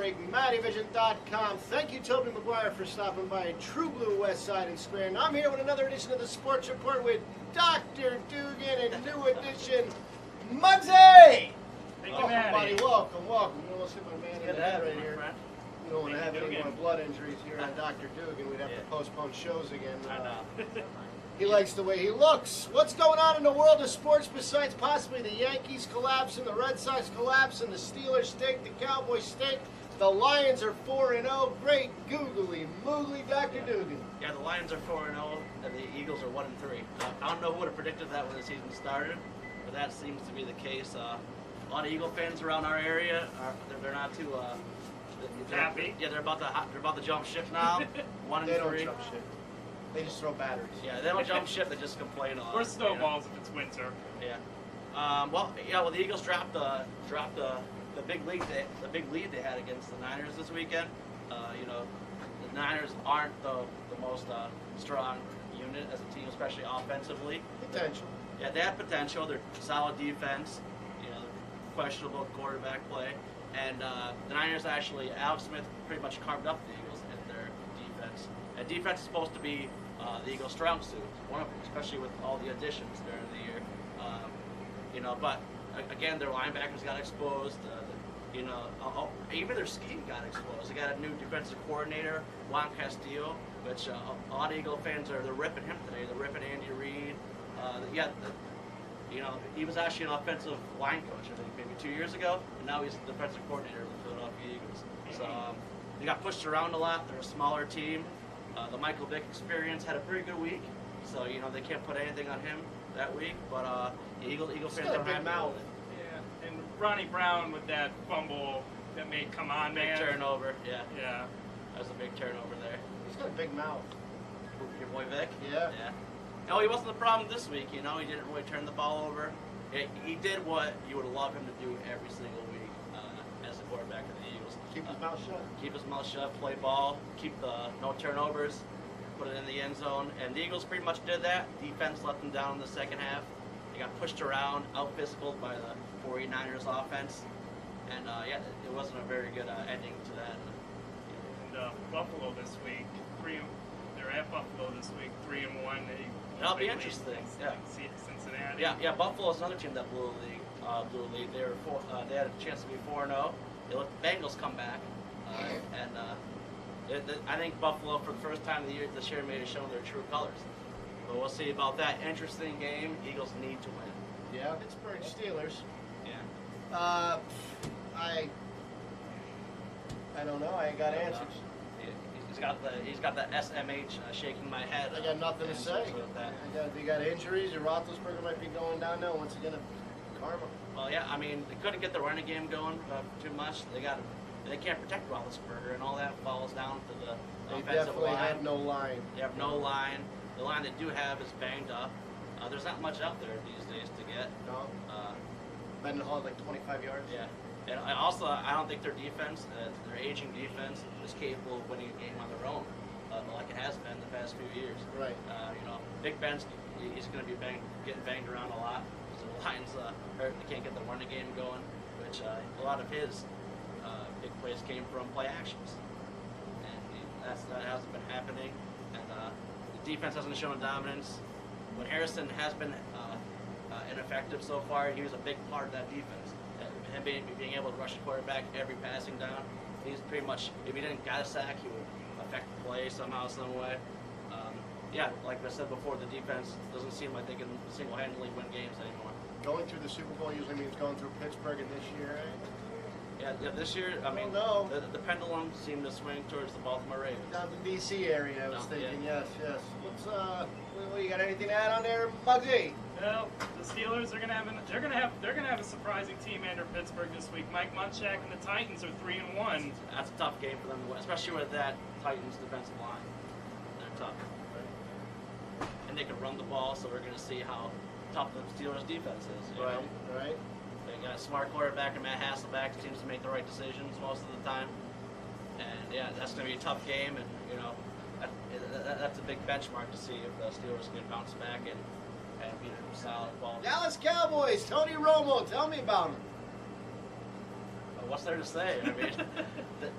break, Mattyvison.com. Thank you, Toby McGuire, for stopping by in True Blue West Side and Square. And I'm here with another edition of the Sports Report with Dr. Duggan and new edition, Muggsy! Thank you, Matty. Buddy, welcome, welcome. You know, let's hit my man in Good the to head have right you, here. friend. We don't want to have any more blood injuries here on Dr. Duggan. We'd have to Yeah. postpone shows again. I know. He likes the way he looks. What's going on in the world of sports besides possibly the Yankees collapsing, the Red Sox collapsing, the Steelers stink, the Cowboys stink, the Lions are 4-0. Great googly moogly Dr. Duggan. Yeah, the Lions are 4-0, and the Eagles are 1-3. I don't know who would have predicted that when the season started, but that seems to be the case. A lot of Eagle fans around our area they're not too happy. Yeah, they're about to jump ship now. 1-3. They don't jump shit. They just throw batteries. Yeah, they don't jump ship. They just complain a lot. Or snowballs if it's winter. Yeah. Well, the Eagles dropped the big lead they had against the Niners this weekend. The Niners aren't the most strong unit as a team, especially offensively. Potential. Yeah, they have potential. They're solid defense. Questionable quarterback play, and the Niners actually, Alex Smith pretty much carved up the Eagles in their defense. And defense is supposed to be the Eagles' strong suit, one of them, especially with all the additions during the year. But again, their linebackers got exposed. Even their scheme got exposed. They got a new defensive coordinator, Juan Castillo, which a lot of Eagle fans they're ripping him today. They're ripping Andy Reid. He was actually an offensive line coach, I think, maybe 2 years ago, and now he's the defensive coordinator of the Philadelphia Eagles. So they got pushed around a lot. They're a smaller team. The Michael Vick experience had a pretty good week, so they can't put anything on him that week. But Eagle fans got a are big happy mouth. with it. Yeah, and Ronnie Brown with that fumble that made come on, Big man. turnover, yeah. Yeah. That was a big turnover there. He's got a big mouth. Your boy Vic? Yeah. Yeah. No, he wasn't the problem this week. He didn't really turn the ball over. He did what you would love him to do every single week as the quarterback of the Eagles. Keep his mouth shut. Keep his mouth shut, play ball, keep the no turnovers, put it in the end zone. And the Eagles pretty much did that. Defense let them down in the second half. They got pushed around, out-physicaled by the 49ers offense. And, it wasn't a very good ending to that. And Buffalo this week, they're at Buffalo this week, 3-1. That'll be interesting. Yeah. Cincinnati. Yeah. Buffalo's another team that blew a lead. They had a chance to be 4-0. They let the Bengals come back, I think Buffalo, for the first time of the year this year, may have shown their true colors. But we'll see about that. Interesting game. Eagles need to win. Yeah, Pittsburgh Steelers. Yeah. I don't know. I ain't got answers. He's got the SMH shaking my head. I got nothing to say. With that. They got injuries, or Roethlisberger might be going down now. Once again, karma. Well, yeah. I mean, they couldn't get the running game going too much. They can't protect Roethlisberger, and all that falls down to the They offensive definitely line. have no line. They have no line. The line they do have is banged up. There's not much out there these days to get. No. Mendenhall had like 25 yards. Yeah. And I don't think their defense, their aging defense, is capable of winning a game on their own, like it has been the past few years. Right. Big Ben's he's going to be getting banged around a lot. So the Lions hurt. They can't get the running game going, which a lot of his big plays came from play actions, and that hasn't been happening. And the defense hasn't shown dominance. When Harrison has been ineffective so far, he was a big part of that defense. Him being able to rush the quarterback every passing down, he's pretty much, if he didn't get a sack, he would affect the play somehow, some way. Like I said before, the defense doesn't seem like they can single-handedly win games anymore. Going through the Super Bowl usually means going through Pittsburgh, and this year, Yeah, this year, I mean, no. the pendulum seemed to swing towards the Baltimore Ravens. Down the D.C. area, I was No, thinking. yeah. Yes. What you got? Anything to add on there, Muggsy? Well, the Steelers are gonna have a surprising team under Pittsburgh this week. Mike Munchak and the Titans are 3-1. That's a tough game for them to win, especially with that Titans defensive line. They're tough. And they can run the ball, so we're going to see how tough the Steelers' defense is. You know? Right. They got a smart quarterback, and Matt Hasselbeck seems to make the right decisions most of the time. And yeah, that's going to be a tough game, and that's a big benchmark to see if the Steelers can bounce back and beat a solid quality. Dallas Cowboys, Tony Romo, tell me about him. what's there to say? I mean,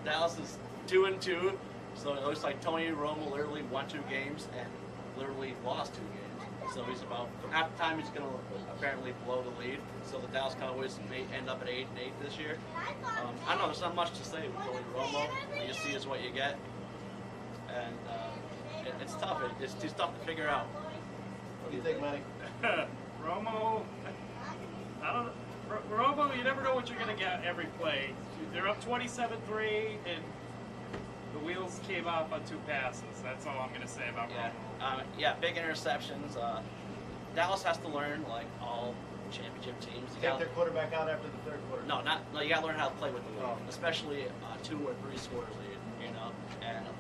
Dallas is 2-2, so it looks like Tony Romo literally won 2 games and literally lost 2 games. So he's about, half the time he's going to apparently blow the lead. So the Dallas Cowboys may end up at 8-8 this year. I don't know, there's not much to say with Tony Romo. What you see is what you get. And it's tough. It's tough to figure out. What do you think, Matty? Romo, I don't know. Romo, you never know what you're going to get every play. They're up 27-3, and the wheels came off on 2 passes. That's all I'm going to say about Romo. Yeah, big interceptions. Dallas has to learn, like all championship teams. Take their quarterback out after the 3rd quarter. No, you got to learn how to play with the lead, especially 2 or 3 scores lead. You know,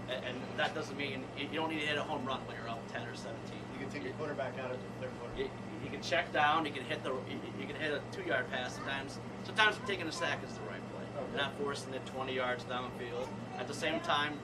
and that doesn't mean you don't need to hit a home run when you're up 10 or 17. You can take your quarterback out after the 3rd quarter. You can check down. You can hit a 2-yard pass. Sometimes taking a sack is the right play. Okay. You're not forcing it 20 yards downfield. At the same time,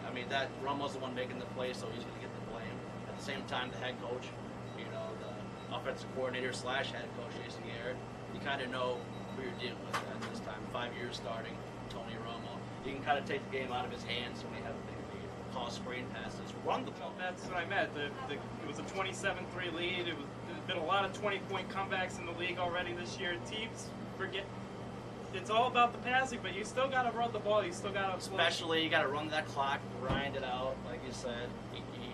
I mean that Romo's the one making the play, so he's going to get the blame. At the same time, the head coach, you know, the offensive coordinator / head coach Jason Garrett, you kind of know who you're dealing with at this time. 5 years starting, Tony Romo. You can kind of take the game out of his hands when he has a big lead. Call screen passes, run the ball. That's what I meant. It was a 27-3 lead. There's been a lot of 20-point comebacks in the league already this year. Teams forget. It's all about the passing, but you still got to run the ball. You still got to. Especially, you got to run that clock, grind it out, like you said.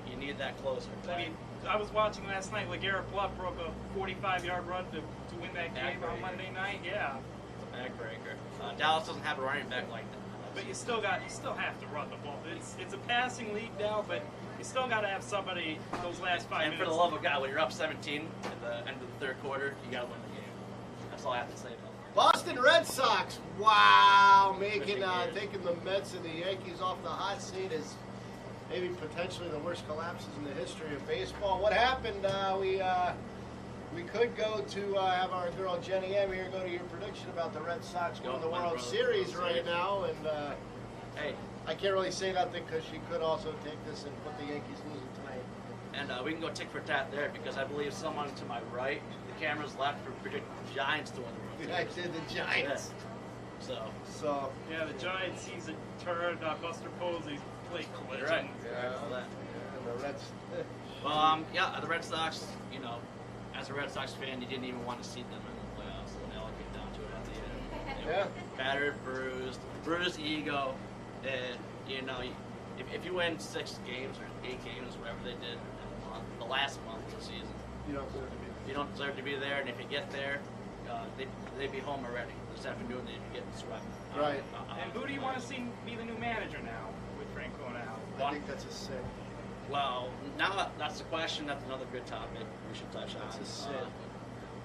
You need that closer. I mean, I was watching last night. LeGarrette Blunt broke a 45-yard run to win that game on Monday night. Yeah. It's a backbreaker. Dallas doesn't have a running back like that. But you still have to run the ball. It's a passing league now, but you still got to have somebody those last 5 minutes. And for the love of God, when you're up 17 at the end of the 3rd quarter, you got to win the game. That's all I have to say about it. Boston Red Sox, wow, taking the Mets and the Yankees off the hot seat is maybe potentially the worst collapses in the history of baseball. What happened? We could go to have our girl Jenny M here go to your prediction about the Red Sox winning the World Series right now, and hey, I can't really say nothing because she could also take this and put the Yankees losing tonight. and we can go tick for tat there because I believe someone to my right, the camera's left, for predict the Giants to win the World I Series. did the Giants. Yeah. So Yeah, the Giants season turned Buster Posey's plate collision. You're right. yeah, All that. and the Reds. Well, yeah, the Red Sox, you know, as a Red Sox fan, you didn't even want to see them in the playoffs, and they all came down to it at the end. They Yeah. were battered, bruised ego, and, you know, if you win 6 games or 8 games, whatever they did in the last month of the season, You don't deserve to be. you don't deserve to be there, and if you get there, they'd be home already. This afternoon, they'd be getting swept. Right. And who do you want to see be the new manager now with Franco now? I think that's a sin. Well, now that's the question. That's another good topic we should touch on. That's a sin.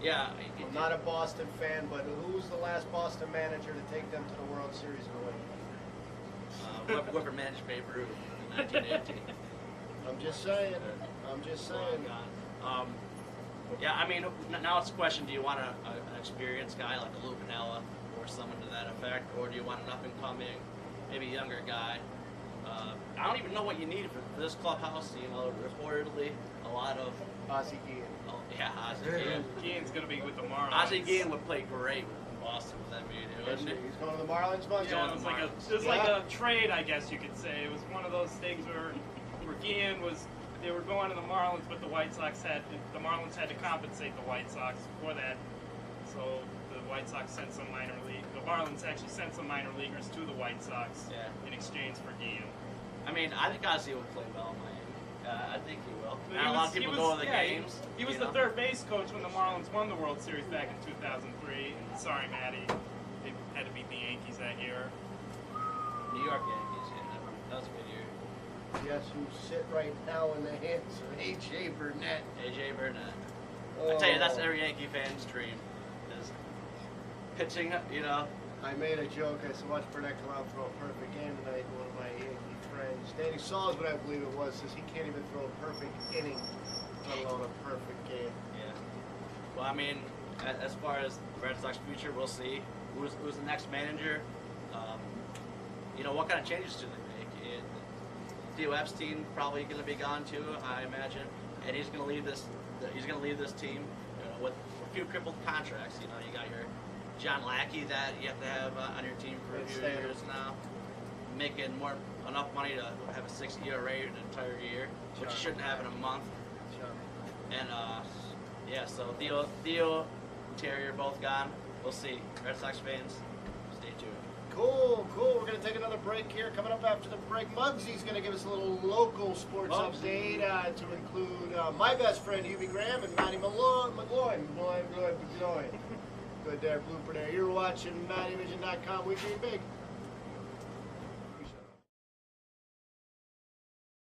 Yeah. I'm not a Boston fan, but who was the last Boston manager to take them to the World Series and win? Whoever managed Babe Ruth in 1918. I'm just saying. I'm just saying. Yeah, I mean, now it's a question: do you want an experienced guy like a Lou Piniella or someone to that effect, or do you want an up-and-coming, maybe younger guy? I don't even know what you need for this clubhouse. You know, reportedly a lot of Ozzie Guillen. oh, yeah, Ozzie Guillen. Guillen's going to be with the Marlins. Ozzie Guillen would play great with Boston with that meeting, wouldn't it? He's going to the Marlins, Muggsy? Yeah, it was like a trade, I guess you could say. It was one of those things where Guillen they were going to the Marlins, but the Marlins had to compensate the White Sox for that. So the White Sox sent some the Marlins actually sent some minor leaguers to the White Sox in exchange for Guillen. I mean, I think Ozzie would play well in Miami. I think he will. But Not a lot of people go to the games. He was the third base coach when the Marlins won the World Series back in 2003. And sorry, Matty, they had to beat the Yankees that year. New York Yankees, yeah, that was a good year. Guess who sit right now in the hands of A.J. Burnett? A.J. Burnett. I tell you, that's every Yankee fan's dream. Is pitching, you know. I made a joke. I said, watch Burnett come out and throw a perfect game tonight. One of my Yankee friends, Danny Salisbury, I believe it was, says he can't even throw a perfect inning, let alone a perfect game. Yeah. Well, I mean, as far as the Red Sox future, we'll see. Who's the next manager? You know, what kind of changes do they make? Theo Epstein probably going to be gone too, I imagine, and he's going to leave this. He's going to leave this team, you know, with a few crippled contracts. You know, you got your John Lackey that you have to have on your team for a Good few standard. years now, making enough money to have a 6 ERA an entire year, which you shouldn't have in a month. And yeah, so Theo, Terry are both gone. We'll see. Red Sox fans, stay tuned. Cool. We're going to take another break here. Coming up after the break, Muggsy's going to give us a little local sports update to include my best friend, Hubie Graham, and Matty McGloin. Good there, blooper there. You're watching Mattyvison.com. We dream big.